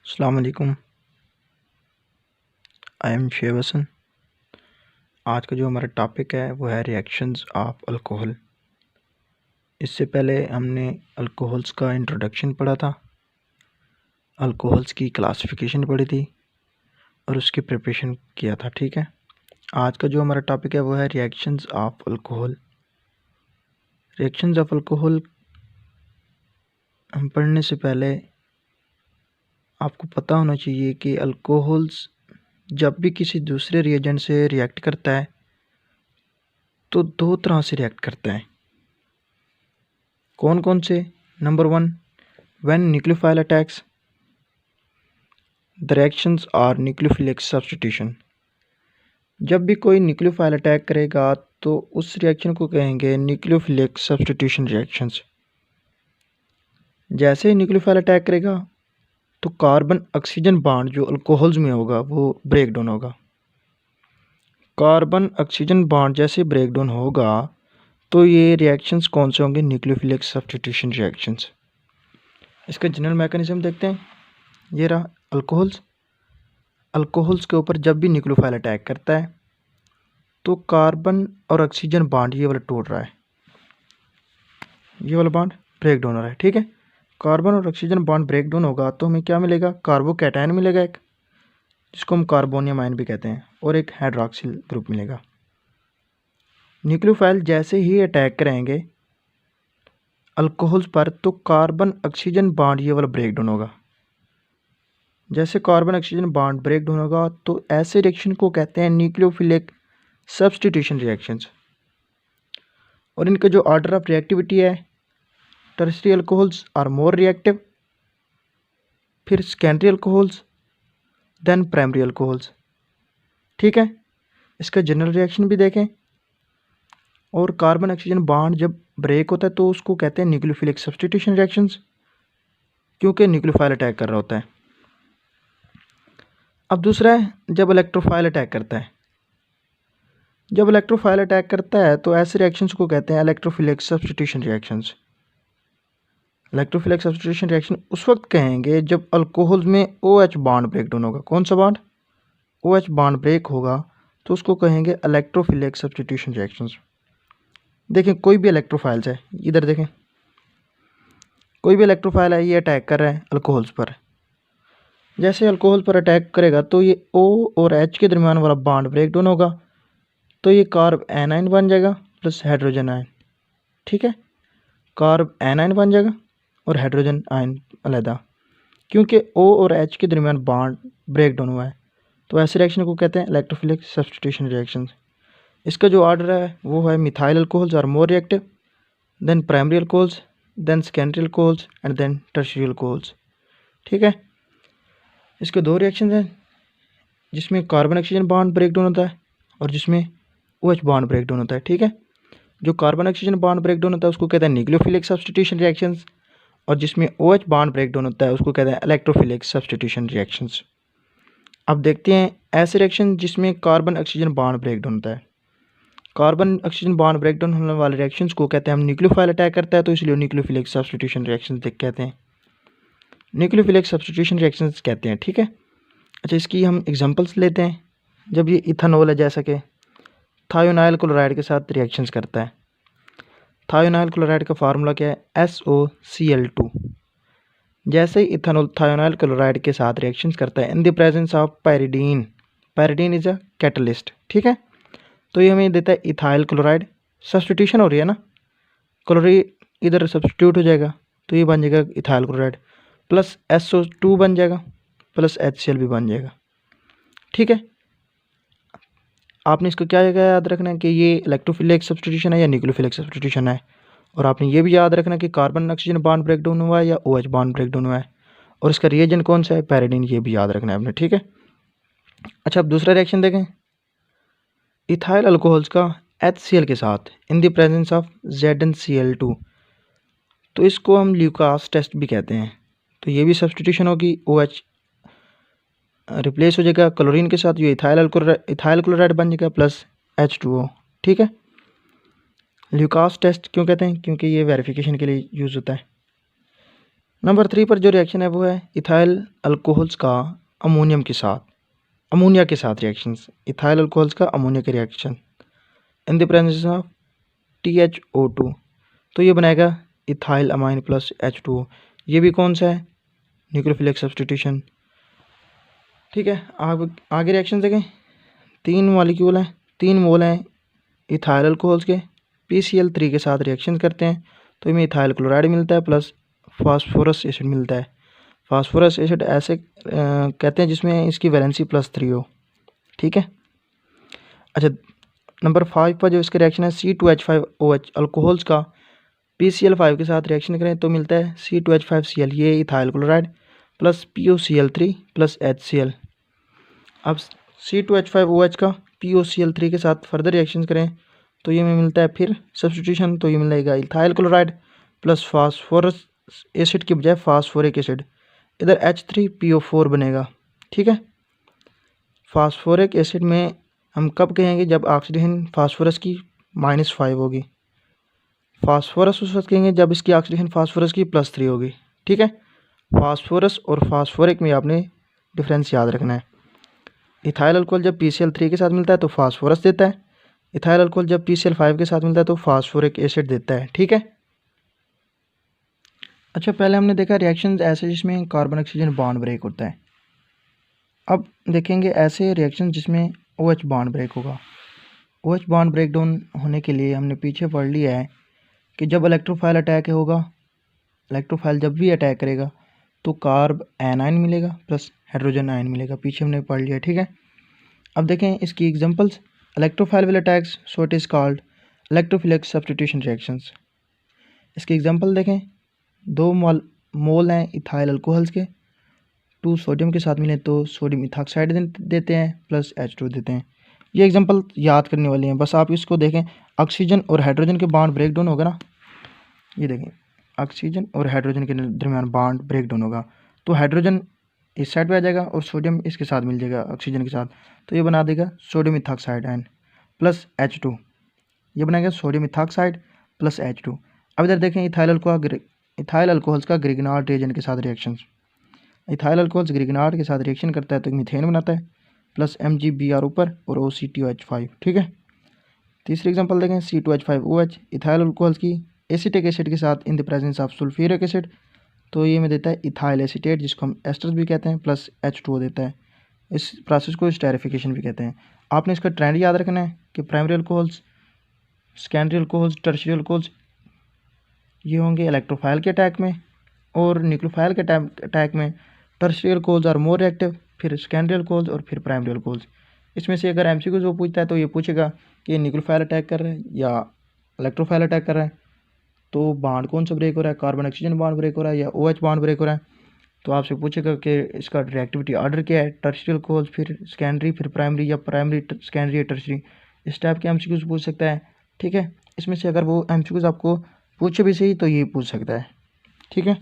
अस्सलाम वालेकुम। I am Sheb Hasan. आज का जो हमारा टॉपिक है वो है रिएक्शंस ऑफ अल्कोहल। इससे पहले हमने अल्कोहल्स का इंट्रोडक्शन पढ़ा था, अल्कोहल्स की क्लासिफिकेशन पढ़ी थी और उसकी प्रिपरेशन किया था। ठीक है, आज का जो हमारा टॉपिक है वो है reactions of alcohol. Reactions of alcohol हम पढ़ने से पहले आपको पता होना चाहिए कि अल्कोहल्स जब भी किसी दूसरे रिएजेंट से रिएक्ट करता है तो दो तरह से रिएक्ट करता है। कौन कौन से? Number 1, when nucleophile attacks the reactions are nucleophilic substitution. जब भी कोई न्यूक्लियोफाइल अटैक करेगा तो उस रिएक्शन को कहेंगे न्यूक्लियोफिलिक सब्स्टिट्यूशन रिएक्शंस। जैसे ही न्यूक्लियोफाइल अटैक करेगा तो कार्बन ऑक्सीजन बॉन्ड जो अल्कोहल्स में होगा वो ब्रेक डाउन होगा। कार्बन ऑक्सीजन बॉन्ड जैसे ब्रेक डाउन होगा तो ये रिएक्शंस कौन से होंगे? Nucleophilic substitution reactions. इसका जनरल मैकेनिज्म देखते हैं। ये रहा अल्कोहल्स। अल्कोहल्स के ऊपर जब भी न्यूक्लियोफाइल अटैक करता है तो कार्बन और ऑक्सीजन बॉन्ड ये वाला टूट रहा है, ये वाला बॉन्ड ब्रेक डाउन हो रहा है। ठीक है, कार्बन और ऑक्सीजन बॉन्ड ब्रेक डाउन होगा तो हमें क्या मिलेगा? कार्बोकैटायन मिलेगा एक, जिसको हम कार्बोनियम आयन भी कहते हैं, और एक हाइड्रॉक्सिल ग्रुप मिलेगा। न्यूक्लियोफाइल जैसे ही अटैक करेंगे अल्कोहल्स पर तो कार्बन ऑक्सीजन बॉन्ड ये वाला ब्रेक डाउन होगा। जैसे carbon oxygen bond break down होगा तो ऐसे रिएक्शन को कहते हैं न्यूक्लियोफिलिक सब्स्टिट्यूशन रिएक्शंस। और इनका जो ऑर्डर ऑफ रिएक्टिविटी है, tertiary alcohols are more reactive, फिर secondary alcohols, then primary alcohols. ठीक है, इसका जनरल रिएक्शन भी देखें। और कार्बन ऑक्सीजन बॉन्ड जब ब्रेक होता है तो उसको कहते हैं न्यूक्लियोफिलिक सब्स्टिट्यूशन रिएक्शंस, क्योंकि न्यूक्लियोफाइल अटैक कर रहा होता है। अब दूसरा है जब इलेक्ट्रोफाइल अटैक करता है। जब इलेक्ट्रोफाइल अटैक करता है तो ऐसे रिएक्शंस को कहते हैं electrophilic substitution reactions. Electrophilic substitution reaction उस वक्त कहेंगे जब अल्कोहल में OH बॉन्ड ब्रेक डाउन होगा। कौन सा बॉन्ड? OH बॉन्ड ब्रेक होगा तो उसको कहेंगे इलेक्ट्रोफिलिक सब्स्टिट्यूशन रिएक्शंस। देखें कोई भी इलेक्ट्रोफाइल्स है, इधर देखें, कोई भी इलेक्ट्रोफाइल है, ये अटैक कर रहा है अल्कोहल्स पर। जैसे अल्कोहल पर अटैक करेगा तो ये O और H के दरमियान वाला बॉन्ड ब्रेक डाउन होगा तो ये कार्ब एनाइन बन जाएगा प्लस हाइड्रोजन आयन। ठीक है, कार्ब एनाइन बन जाएगा और हाइड्रोजन आयन अलहदा, क्योंकि O और H के दरमियान बॉन्ड ब्रेक डाउन हुआ है। तो ऐसे रिएक्शन को कहते हैं इलेक्ट्रोफिलिक सब्स्टिट्यूशन रिएक्शंस। इसका जो ऑर्डर है वो है methyl alcohols are more reactive, then primary alcohols, then secondary alcohols and then tertiary alcohols. ठीक है, इसके दो रिएक्शंस हैं जिसमें carbon oxygen bond break down होता है और जिसमें OH बॉन्ड ब्रेक डाउन होता है। ठीक है, जो carbon oxygen bond break down होता है उसको कहते हैं न्यूक्लियोफिलिक सब्स्टिट्यूशन रिएक्शंस, और जिसमें OH बॉन्ड ब्रेक डाउन होता है उसको कहते हैं इलेक्ट्रोफिलिक सब्स्टिट्यूशन रिएक्शंस। अब देखते हैं ऐसे रिएक्शन जिसमें carbon oxygen bond break down होता है। Carbon oxygen bond break down होने वाले रिएक्शंस को कहते हैं हम न्यूक्लियोफाइल अटैक करता है तो इसलिए न्यूक्लियोफिलिक सब्स्टिट्यूशन रिएक्शंस कहते हैं, न्यूक्लियोफिलिक सब्स्टिट्यूशन रिएक्शंस कहते हैं। ठीक है, अच्छा इसकी हम एग्जांपल्स लेते हैं। जब ये इथानॉल है जैसा कि थायोनाइल क्लोराइड के साथ रिएक्शंस करता है। थायोनाइल क्लोराइड का फार्मूला क्या है? SOCl2। जैसे ही इथानॉल थायोनाइल क्लोराइड के साथ रिएक्शंस करता है in the presence of pyridine, pyridine is a catalyst. ठीक है, तो ये हमें देता है इथाइल क्लोराइड। सब्स्टिट्यूशन हो रही है ना, क्लोरीन इधर सब्स्टिट्यूट हो जाएगा तो ये बन जाएगा इथाइल क्लोराइड, प्लस SO2 बन जाएगा, प्लस HCl भी बन जाएगा। ठीक है, आपने इसको क्या जगह याद रखना है कि ये इलेक्ट्रोफिलिक सब्स्टिट्यूशन है या न्यूक्लियोफिलिक सब्स्टिट्यूशन है। और आपने ये भी याद रखना कि carbon oxygen bond break down हुआ है या OH बॉन्ड ब्रेक डाउन हुआ है, और इसका रिएजेंट कौन सा है? पैरिडीन। ये भी याद रखना है आपने। ठीक है, अच्छा अब दूसरा रिएक्शन देखें। इथाइल अल्कोहल्स का HCl के साथ in the presence of ZnCl2, तो इसको हम ल्यूकास टेस्ट भी कहते हैं। तो ये भी सब्स्टिट्यूशन होगी, OH रिप्लेस हो जाएगा क्लोरीन के साथ, ये इथाइल क्लोराइड बन जाएगा प्लस H2O। ठीक है, ल्यूकास टेस्ट क्यों कहते हैं? क्योंकि ये वेरिफिकेशन के लिए यूज़ होता है। नंबर 3 पर जो रिएक्शन है वो है इथाइल अल्कोहल्स का अमोनिया के साथ रिएक्शंस। इथाइल अल्कोहल्स का अमोनिया के reaction in the presence of THO2, तो ये बनाएगा इथाइल अमाइन प्लस H2O। ये भी कौन सा है? Nucleophilic substitution. ठीक है, आगे रिएक्शन देखें। 3 मॉलिक्यूल हैं, 3 मोल हैं इथाइल अल्कोहल्स के, PCl3 के साथ रिएक्शन करते हैं तो इनमें इथाइल क्लोराइड मिलता है प्लस फास्फोरस एसिड मिलता है। फास्फोरस एसिड ऐसे कहते हैं जिसमें इसकी वैलेंसी +3 हो। ठीक है, अच्छा नंबर 5 पर जो इसका रिएक्शन है C2H5OH अल्कोहल्स का PCl5 के साथ रिएक्शन करें तो मिलता है C2H5Cl, ये ethyl chloride plus POCl3 plus HCl। अब C2H5OH का POCl3 के साथ फर्दर रिएक्शन करें तो ये में मिलता है फिर सब्स्टिट्यूशन, तो ये मिलेगा ethyl chloride plus phosphorus acid की बजाय फास्फोरिक एसिड, इधर H3PO4 बनेगा। ठीक है, फास्फोरिक एसिड में हम कब कहेंगे? जब ऑक्सीडेशन फास्फोरस की -5 होगी। फास्फोरस उस वक्त कहेंगे जब इसकी ऑक्सीडेशन फास्फोरस की +3 होगी। ठीक है, फास्फोरस और फास्फोरिक में आपने डिफरेंस याद रखना है। इथाइल अल्कोहल जब PCl3 के साथ मिलता है तो फास्फोरस देता है, इथाइल अल्कोहल जब PCl5 के साथ मिलता है तो फास्फोरिक एसिड देता है। ठीक है, अच्छा पहले हमने देखा रिएक्शंस ऐसे जिसमें कार्बन ऑक्सीजन बॉन्ड ब्रेक होता है। अब देखेंगे ऐसे रिएक्शन जिसमें OH बॉन्ड ब्रेक होगा। OH बॉन्ड ब्रेक डाउन होने के लिए हमने पीछे पढ़ लिया है कि जब इलेक्ट्रोफाइल अटैक होगा, इलेक्ट्रोफाइल जब भी अटैक करेगा तो कार्ब एनाइन मिलेगा प्लस हाइड्रोजन आयन मिलेगा, पीछे हमने पढ़ लिया। ठीक है, अब देखें इसकी examples. Electrophile will attacks so it is called electrophilic substitution reactions. इसकी एग्जांपल देखें। 2 मोल हैं इथाइल अल्कोहल्स के, 2 सोडियम के साथ मिले तो सोडियम इथाक्साइड देते हैं प्लस H2 देते हैं। ये एग्जांपल याद करने वाली हैं, बस आप इसको देखें। ऑक्सीजन और हाइड्रोजन के बॉन्ड ब्रेक डाउन होगा ना, ये देखें ऑक्सीजन और हाइड्रोजन के दरमियान बॉन्ड ब्रेक डाउन होगा तो हाइड्रोजन इस साइड पे आ जाएगा और सोडियम इसके साथ मिल जाएगा ऑक्सीजन के साथ, तो ये बना देगा सोडियम इथाक्साइड आयन प्लस H2। ये बनाएगा सोडियम इथाक्साइड प्लस H2। अब इधर देखें इथाइल अल्कोहल्स का ग्रिगनार्ड रिएजेंट के साथ रिएक्शंस। इथाइल अल्कोहल्स ग्रिगनार्ड के साथ रिएक्शन करता है तो मीथेन बनाता है प्लस MgBr ऊपर और OCTOH5। ठीक है, तीसरी एग्जांपल देखें C2H5OH इथाइल अल्कोहल्स की एसिटिक एसिड के साथ in the presence of sulphuric acid, तो ये में देता है इथाइल एसीटेट जिसको हम एस्टर्स भी कहते हैं प्लस H2O देता है। इस प्रोसेस को स्टेरिफिकेशन भी कहते हैं। आपने इसका ट्रेंड याद रखना है कि primary alcohols, secondary alcohols, tertiary alcohols ये होंगे इलेक्ट्रोफाइल के अटैक में, और न्यूक्लियोफाइल के अटैक में tertiary alcohols are more reactive, फिर सेकेंडरी अल्कोहल्स और फिर प्राइमरी अल्कोहल्स। इसमें से अगर MCQ वो पूछता है तो ये पूछेगा कि ये न्यूक्लियोफाइल अटैक कर रहा है या इलेक्ट्रोफाइल अटैक कर रहा है, तो बॉन्ड कौन सा ब्रेक हो रहा है? कार्बन ऑक्सीजन बॉन्ड ब्रेक हो रहा है या OH बॉन्ड ब्रेक हो रहा है? तो आपसे पूछेगा कि इसका रिएक्टिविटी ऑर्डर क्या है, टर्शियरी अल्कोहल्स फिर सेकेंडरी फिर प्राइमरी या प्राइमरी सेकेंडरी या टर्शियरी। इस टाइप के MCQs पूछ सकता है। ठीक है, इसमें से अगर वो MCQs आपको पूछे भी सही तो ये पूछ सकता है। ठीक है।